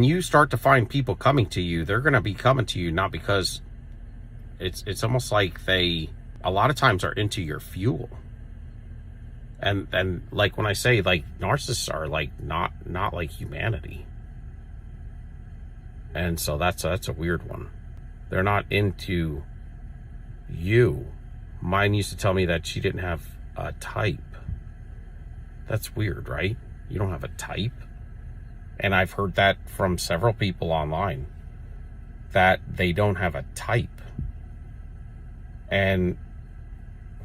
When you start to find people coming to you, they're going to be coming to you not because it's almost like they a lot of times are into your fuel. And like when I say like narcissists are like not like humanity. And so that's a weird one. They're not into you. Mine used to tell me that she didn't have a type. That's weird, right? You don't have a type. And I've heard that from several people online, that they don't have a type. And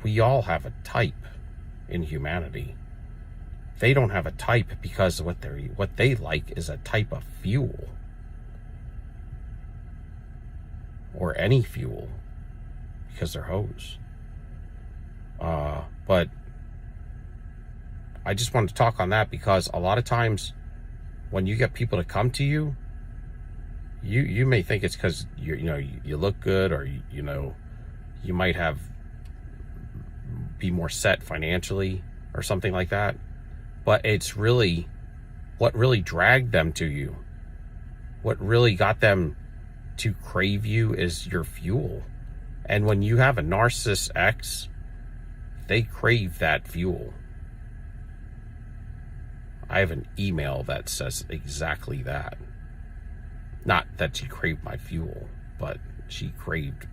we all have a type in humanity. They don't have a type because what they like is a type of fuel. Or any fuel. Because they're hoes. But I just wanted to talk on that because a lot of times when you get people to come to you, you may think it's because you look good, or you might be more set financially or something like that. But it's really what really dragged them to you. What really got them to crave you is your fuel. And when you have a narcissist ex, they crave that fuel. I have an email that says exactly that. Not that she craved my fuel, but she craved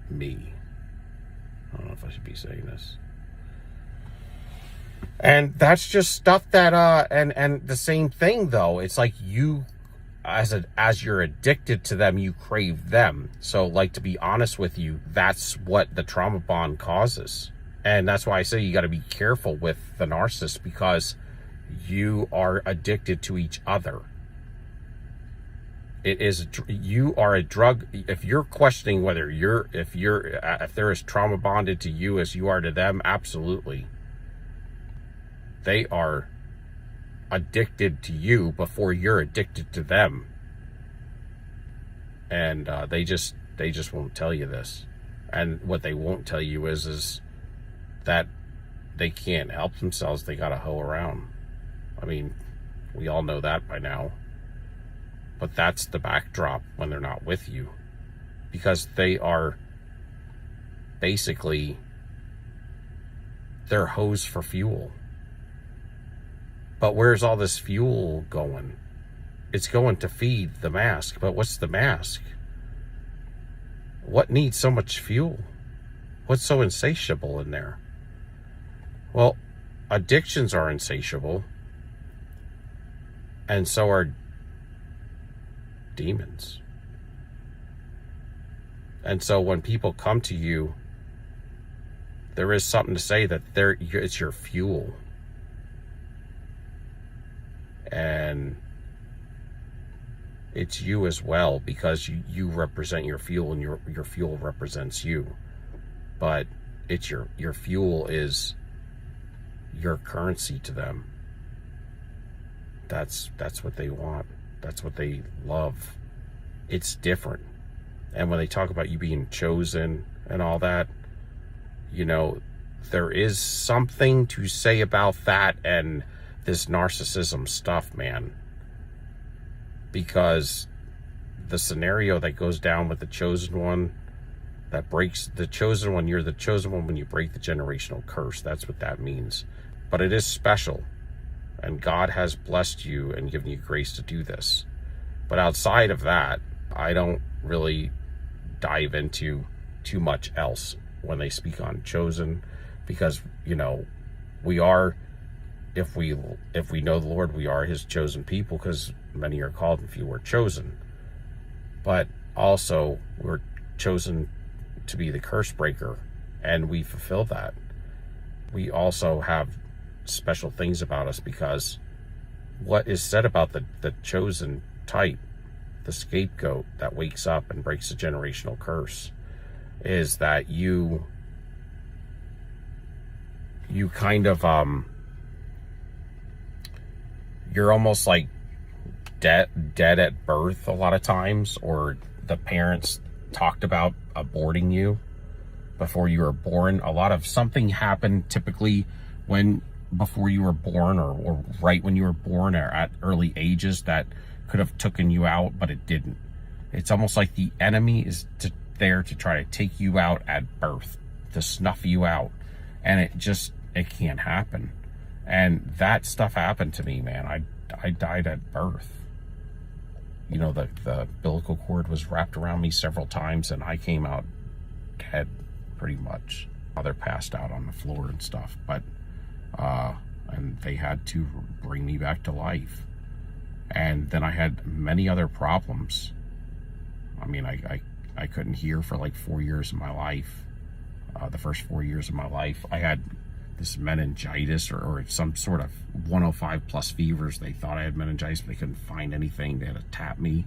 me. I don't know if I should be saying this. And that's just stuff that and the same thing though. It's like you as you're addicted to them, you crave them. So like, to be honest with you, that's what the trauma bond causes. And that's why I say you got to be careful with the narcissist, because you are addicted to each other. You are a drug. If you're questioning whether if they're as trauma bonded to you as you are to them, absolutely. They are addicted to you before you're addicted to them. And they just won't tell you this. And what they won't tell you is that they can't help themselves. They gotta hoe around. I mean, we all know that by now. But that's the backdrop when they're not with you. Because they are basically, they're hoes for fuel. But where's all this fuel going? It's going to feed the mask. But what's the mask? What needs so much fuel? What's so insatiable in there? Well, addictions are insatiable. And so are demons. And so when people come to you, there is something to say that it's your fuel. And it's you as well, because you represent your fuel, and your fuel represents you. But it's your fuel is your currency to them. That's what they want. That's what they love. It's different. And when they talk about you being chosen and all that, there is something to say about that and this narcissism stuff, man. Because the scenario that goes down with the chosen one, that breaks the chosen one, you're the chosen one when you break the generational curse. That's what that means. But it is special. And God has blessed you and given you grace to do this. But outside of that, I don't really dive into too much else when they speak on chosen, because we are, if we know the Lord, we are his chosen people, because many are called and few are chosen. But also we're chosen to be the curse breaker, and we fulfill that. We also have special things about us, because what is said about the chosen type, the scapegoat that wakes up and breaks the generational curse, is that you kind of you're almost like dead at birth a lot of times, or the parents talked about aborting you before you were born. A lot of something happened typically when before you were born, or right when you were born, or at early ages, that could have taken you out, but it didn't. It's almost like the enemy is there to try to take you out at birth, to snuff you out, and it can't happen. And that stuff happened to me, man. I died at birth. You know, the umbilical cord was wrapped around me several times, and I came out dead, pretty much. Mother passed out on the floor and stuff, but and they had to bring me back to life. And then I had many other problems. I mean, I couldn't hear for like 4 years of my life. The first 4 years of my life, I had this meningitis or some sort of 105 plus fevers. They thought I had meningitis, but they couldn't find anything. They had to tap me.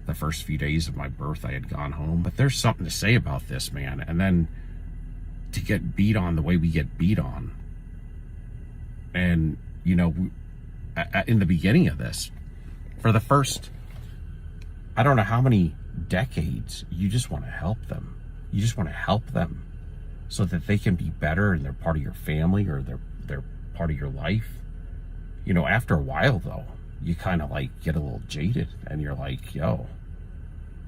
The first few days of my birth, I had gone home. But there's something to say about this, man. And then to get beat on the way we get beat on. And, you know, in the beginning of this, for the first, I don't know how many decades, you just want to help them. You just want to help them so that they can be better and they're part of your family, or they're part of your life. You know, after a while, though, you kind of like get a little jaded, and you're like, yo,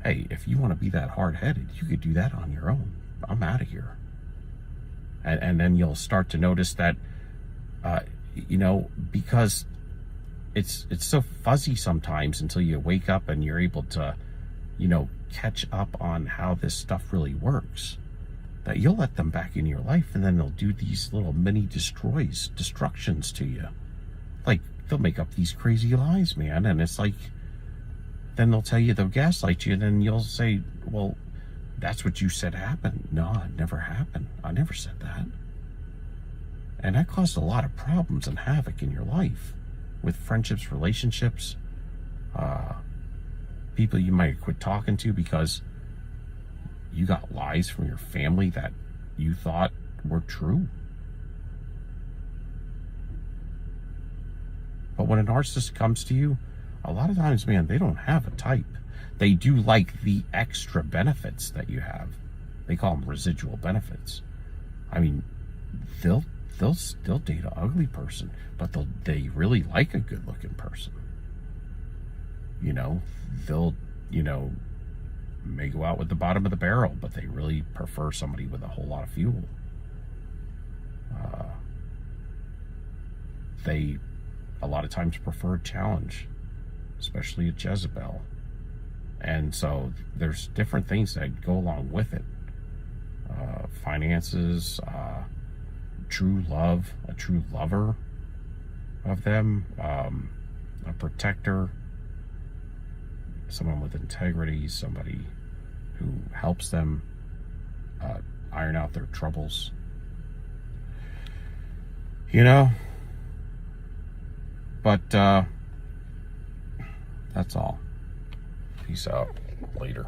hey, if you want to be that hard-headed, you could do that on your own. I'm out of here. And then you'll start to notice that, you know, because it's so fuzzy sometimes until you wake up and you're able to, you know, catch up on how this stuff really works, that you'll let them back in your life, and then they'll do these little mini destructions to you. Like, they'll make up these crazy lies, man, and it's like, then they'll tell you, they'll gaslight you, and then you'll say, well, that's what you said happened. No, it never happened. I never said that. And that caused a lot of problems and havoc in your life, with friendships, relationships, people you might quit talking to because you got lies from your family that you thought were true. But when a narcissist comes to you, a lot of times, man, they don't have a type. They do like the extra benefits that you have. They call them residual benefits. I mean, they'll still date an ugly person, but they really like a good-looking person. You know, they'll, you know, may go out with the bottom of the barrel, but they really prefer somebody with a whole lot of fuel. They, a lot of times, prefer a challenge, especially a Jezebel. And so there's different things that go along with it. Finances, true love, a true lover of them, a protector, someone with integrity, somebody who helps them iron out their troubles. You know? But that's all. Peace out. Later.